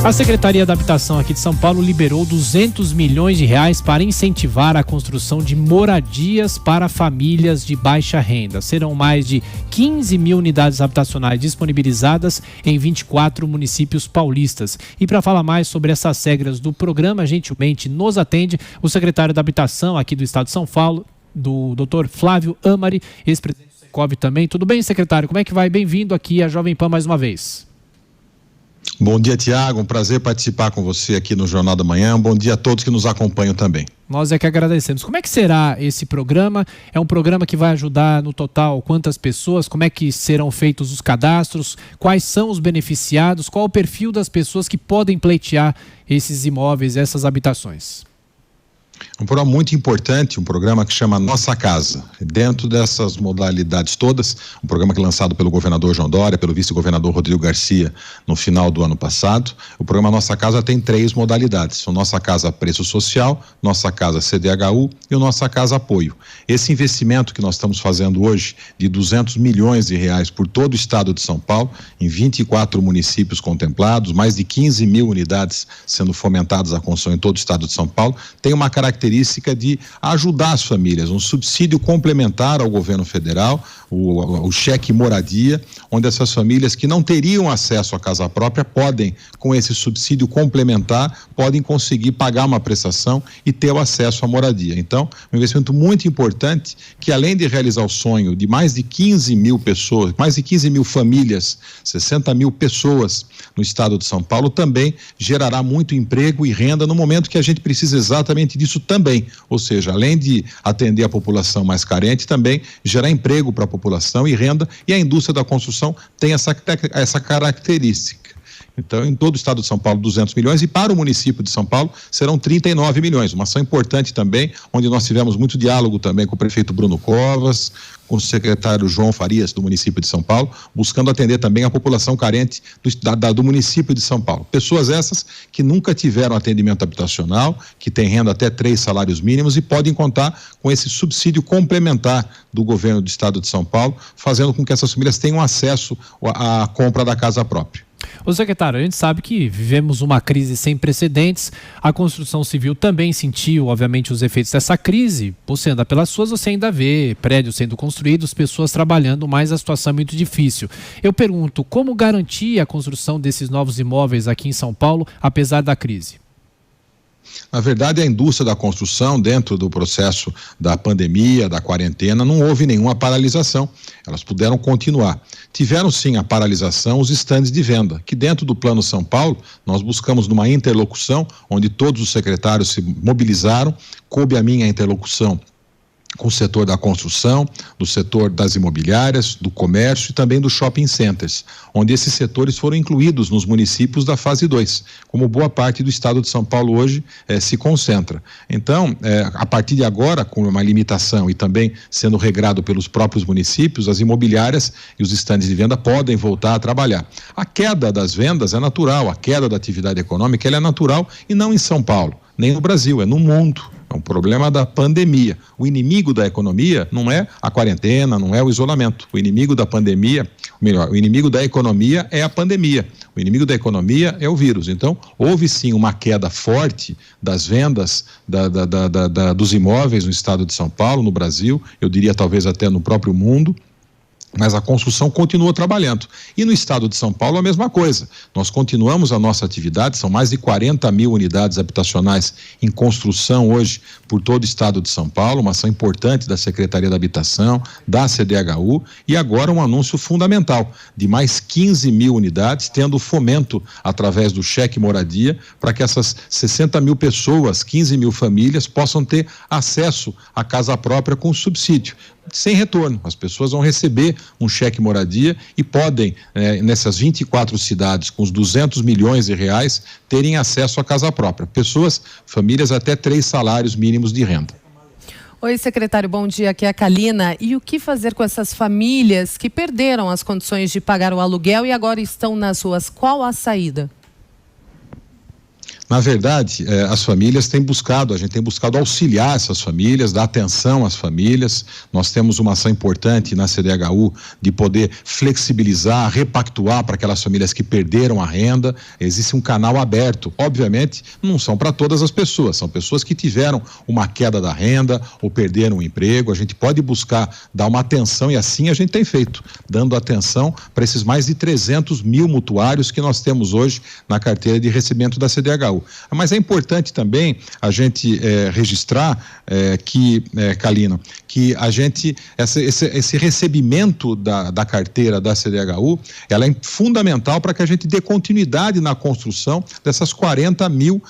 A Secretaria da Habitação aqui de São Paulo liberou R$200 milhões para incentivar a construção de moradias para famílias de baixa renda. Serão mais de 15 mil unidades habitacionais disponibilizadas em 24 municípios paulistas. E para falar mais sobre essas regras do programa, gentilmente nos atende o secretário da Habitação aqui do Estado de São Paulo, do Dr. Flávio Amari, ex-presidente do Secov também. Tudo bem, secretário? Como é que vai? Bem-vindo aqui à Jovem Pan mais uma vez. Bom dia, Tiago, um prazer participar com você aqui no Jornal da Manhã. Um bom dia a todos que nos acompanham também. Nós é que agradecemos. Como é que será esse programa? É um programa que vai ajudar no total quantas pessoas? Como é que serão feitos os cadastros? Quais são os beneficiados? Qual o perfil das pessoas que podem pleitear esses imóveis, essas habitações? Um programa muito importante, um programa que chama Nossa Casa. Dentro dessas modalidades todas, um programa que é lançado pelo governador João Dória, pelo vice-governador Rodrigo Garcia no final do ano passado. O programa Nossa Casa tem 3 modalidades: o Nossa Casa Preço Social, Nossa Casa CDHU e o Nossa Casa Apoio. Esse investimento que nós estamos fazendo hoje de R$200 milhões por todo o estado de São Paulo, em 24 municípios contemplados, mais de 15 mil unidades sendo fomentadas a construção em todo o estado de São Paulo, tem uma característica de ajudar as famílias, um subsídio complementar ao governo federal, o cheque moradia, onde essas famílias que não teriam acesso à casa própria podem, com esse subsídio complementar, podem conseguir pagar uma prestação e ter o acesso à moradia. Então, um investimento muito importante que, além de realizar o sonho de mais de 15 mil pessoas, mais de 15 mil famílias, 60 mil pessoas no estado de São Paulo, também gerará muito emprego e renda no momento que a gente precisa exatamente disso também, ou seja, além de atender a população mais carente, também gerar emprego para a população e renda, e a indústria da construção tem essa característica. Então, em todo o estado de São Paulo, 200 milhões, e para o município de São Paulo serão 39 milhões, uma ação importante também, onde nós tivemos muito diálogo também com o prefeito Bruno Covas, com o secretário João Farias, do município de São Paulo, buscando atender também a população carente do município de São Paulo. Pessoas essas que nunca tiveram atendimento habitacional, que têm renda até 3 salários mínimos e podem contar com esse subsídio complementar do governo do estado de São Paulo, fazendo com que essas famílias tenham acesso à compra da casa própria. Ô secretário, a gente sabe que vivemos uma crise sem precedentes, a construção civil também sentiu, obviamente, os efeitos dessa crise. Você anda pelas ruas, você ainda vê prédios sendo construídos, pessoas trabalhando, mas a situação é muito difícil. Eu pergunto, como garantir a construção desses novos imóveis aqui em São Paulo, apesar da crise? Na verdade, a indústria da construção, dentro do processo da pandemia, da quarentena, não houve nenhuma paralisação. Elas puderam continuar. Tiveram sim a paralisação os estandes de venda, que dentro do Plano São Paulo, nós buscamos numa interlocução, onde todos os secretários se mobilizaram, coube a minha interlocução com o setor da construção, do setor das imobiliárias, do comércio e também dos shopping centers, onde esses setores foram incluídos nos municípios da fase 2, como boa parte do estado de São Paulo hoje se concentra. Então, a partir de agora, com uma limitação e também sendo regrado pelos próprios municípios, as imobiliárias e os estandes de venda podem voltar a trabalhar. A queda das vendas é natural, a queda da atividade econômica ela é natural e não em São Paulo, nem no Brasil, é no mundo. É um problema da pandemia. O inimigo da economia não é a quarentena, não é o isolamento. O inimigo da pandemia, melhor, o inimigo da economia é a pandemia. O inimigo da economia é o vírus. Então, houve sim uma queda forte das vendas dos imóveis no estado de São Paulo, no Brasil, eu diria talvez até no próprio mundo. Mas a construção continua trabalhando. E no estado de São Paulo a mesma coisa. Nós continuamos a nossa atividade, são mais de 40 mil unidades habitacionais em construção hoje por todo o estado de São Paulo, uma ação importante da Secretaria da Habitação, da CDHU, e agora um anúncio fundamental de mais 15 mil unidades, tendo fomento através do cheque moradia, para que essas 60 mil pessoas, 15 mil famílias, possam ter acesso à casa própria com subsídio. Sem retorno, as pessoas vão receber um cheque moradia e podem, nessas 24 cidades, com os 200 milhões de reais, terem acesso à casa própria. Pessoas, famílias até 3 salários mínimos de renda. Oi, secretário, bom dia, aqui é a Kalina. E o que fazer com essas famílias que perderam as condições de pagar o aluguel e agora estão nas ruas? Qual a saída? Na verdade, as famílias têm buscado, a gente tem buscado auxiliar essas famílias, dar atenção às famílias. Nós temos uma ação importante na CDHU de poder flexibilizar, repactuar para aquelas famílias que perderam a renda. Existe um canal aberto. Obviamente, não são para todas as pessoas, são pessoas que tiveram uma queda da renda ou perderam o emprego. A gente pode buscar dar uma atenção, e assim a gente tem feito, dando atenção para esses mais de 300 mil mutuários que nós temos hoje na carteira de recebimento da CDHU. Mas é importante também a gente registrar Kalina, que a gente, esse recebimento da carteira da CDHU, ela é fundamental para que a gente dê continuidade na construção dessas 40 mil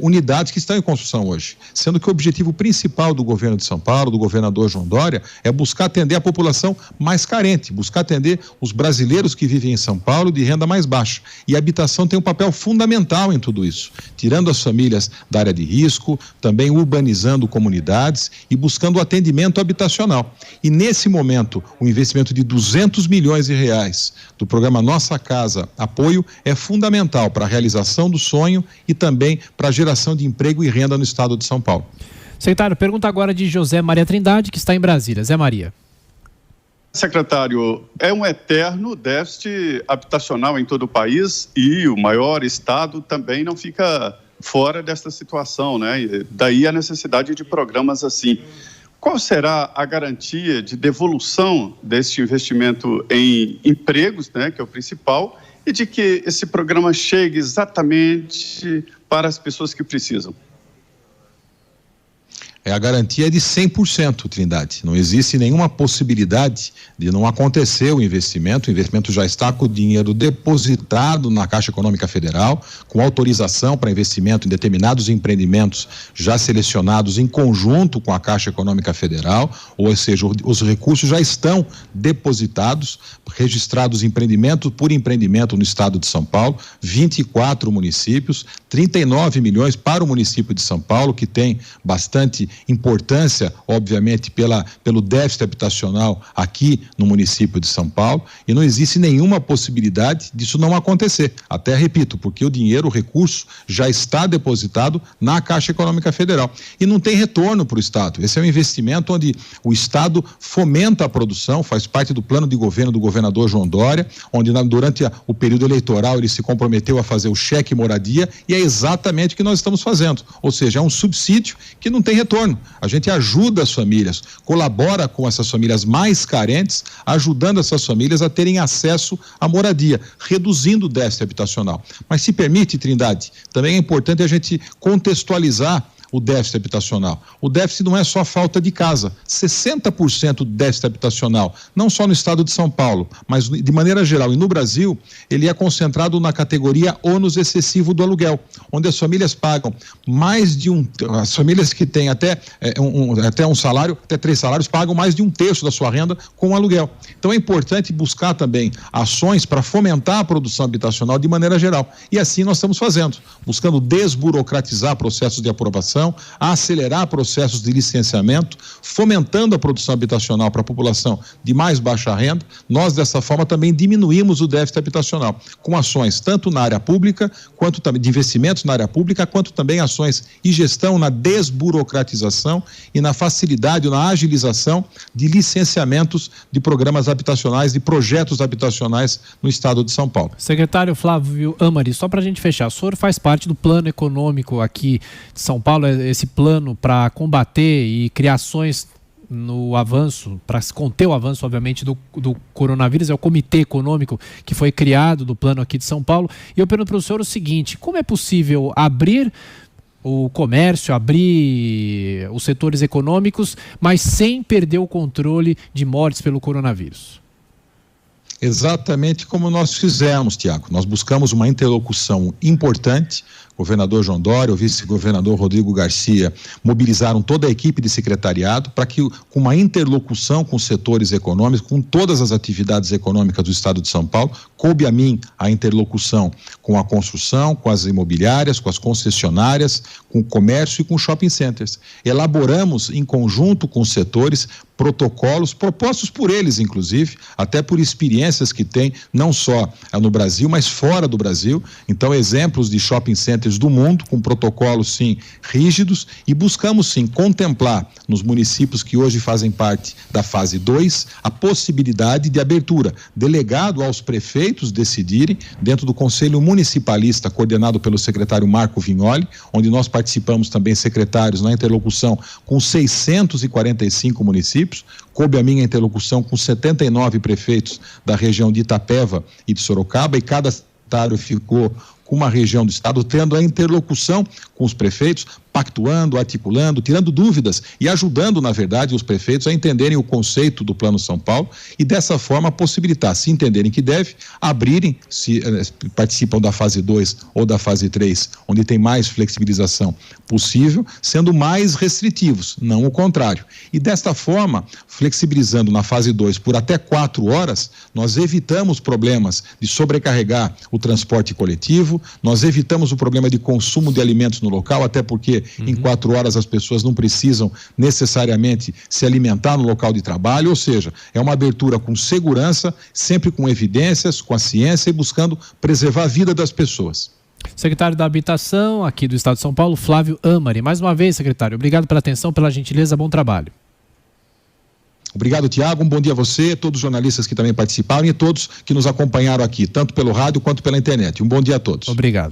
unidades que estão em construção hoje. Sendo que o objetivo principal do governo de São Paulo, do governador João Dória, é buscar atender a população mais carente, buscar atender os brasileiros que vivem em São Paulo de renda mais baixa. E a habitação tem um papel fundamental em tudo isso, tirando as famílias da área de risco, também urbanizando comunidades e buscando o atendimento habitacional. E nesse momento, o investimento de R$200 milhões do programa Nossa Casa Apoio é fundamental para a realização do sonho e também para a geração de emprego e renda no estado de São Paulo. Secretário, pergunta agora de José Maria Trindade, que está em Brasília. Zé Maria. Secretário, é um eterno déficit habitacional em todo o país e o maior estado também não fica fora desta situação, né? Daí a necessidade de programas assim. Qual será a garantia de devolução deste investimento em empregos, né, que é o principal, e de que esse programa chegue exatamente para as pessoas que precisam? A garantia é de 100%, Trindade. Não existe nenhuma possibilidade de não acontecer o investimento já está com o dinheiro depositado na Caixa Econômica Federal, com autorização para investimento em determinados empreendimentos já selecionados em conjunto com a Caixa Econômica Federal, ou seja, os recursos já estão depositados, registrados empreendimento por empreendimento no estado de São Paulo, 24 municípios, 39 milhões para o município de São Paulo, que tem bastante importância, obviamente, pelo déficit habitacional aqui no município de São Paulo, e não existe nenhuma possibilidade disso não acontecer. Até repito, porque o dinheiro, o recurso já está depositado na Caixa Econômica Federal e não tem retorno para o Estado. Esse é um investimento onde o Estado fomenta a produção, faz parte do plano de governo do governador João Dória, onde durante o período eleitoral ele se comprometeu a fazer o cheque moradia, e é exatamente o que nós estamos fazendo, ou seja, é um subsídio que não tem retorno. A gente ajuda as famílias, colabora com essas famílias mais carentes, ajudando essas famílias a terem acesso à moradia, reduzindo o déficit habitacional. Mas se permite, Trindade, também é importante a gente contextualizar o déficit habitacional. O déficit não é só falta de casa. 60% do déficit habitacional, não só no estado de São Paulo, mas de maneira geral e no Brasil, ele é concentrado na categoria ônus excessivo do aluguel, onde as famílias pagam mais de as famílias que têm até um salário, até 3 salários, pagam mais de 1/3 da sua renda com aluguel. Então é importante buscar também ações para fomentar a produção habitacional de maneira geral. E assim nós estamos fazendo, buscando desburocratizar processos de aprovação, acelerar processos de licenciamento, fomentando a produção habitacional para a população de mais baixa renda. Nós, dessa forma, também diminuímos o déficit habitacional, com ações tanto na área pública, quanto também de investimentos na área pública, quanto também ações e gestão na desburocratização e na facilidade ou na agilização de licenciamentos de programas habitacionais, de projetos habitacionais no estado de São Paulo. Secretário Flávio Amari, só para a gente fechar, o senhor faz parte do plano econômico aqui de São Paulo, esse plano para combater e criar ações no avanço, para conter o avanço, obviamente, do coronavírus, é o Comitê Econômico que foi criado do plano aqui de São Paulo. E eu pergunto para o senhor o seguinte: como é possível abrir o comércio, abrir os setores econômicos, mas sem perder o controle de mortes pelo coronavírus? Exatamente como nós fizemos, Tiago. Nós buscamos uma interlocução importante. O governador João Dória, o vice-governador Rodrigo Garcia mobilizaram toda a equipe de secretariado para que, com uma interlocução com os setores econômicos, com todas as atividades econômicas do estado de São Paulo, coube a mim a interlocução com a construção, com as imobiliárias, com as concessionárias, com o comércio e com shopping centers. Elaboramos em conjunto com os setores protocolos propostos por eles, inclusive, até por experiências que tem, não só no Brasil, mas fora do Brasil. Então, exemplos de shopping centers melhores do mundo, com protocolos, sim, rígidos, e buscamos, sim, contemplar nos municípios que hoje fazem parte da fase 2 a possibilidade de abertura, delegado aos prefeitos decidirem, dentro do Conselho Municipalista, coordenado pelo secretário Marco Vignoli, onde nós participamos também, secretários, na interlocução com 645 municípios, coube a minha interlocução com 79 prefeitos da região de Itapeva e de Sorocaba, e cada secretário ficou com uma região do estado, tendo a interlocução com os prefeitos, pactuando, articulando, tirando dúvidas e ajudando, na verdade, os prefeitos a entenderem o conceito do Plano São Paulo e dessa forma possibilitar, se entenderem que deve, abrirem, se participam da fase 2 ou da fase 3, onde tem mais flexibilização possível, sendo mais restritivos, não o contrário. E desta forma, flexibilizando na fase 2 por até 4 horas, nós evitamos problemas de sobrecarregar o transporte coletivo, nós evitamos o problema de consumo de alimentos no local, até porque em 4 horas as pessoas não precisam necessariamente se alimentar no local de trabalho, ou seja, é uma abertura com segurança, sempre com evidências, com a ciência e buscando preservar a vida das pessoas. Secretário da Habitação aqui do Estado de São Paulo, Flávio Amari. Mais uma vez, secretário, obrigado pela atenção, pela gentileza, bom trabalho. Obrigado, Tiago. Um bom dia a você, todos os jornalistas que também participaram e todos que nos acompanharam aqui, tanto pelo rádio quanto pela internet. Um bom dia a todos. Obrigado.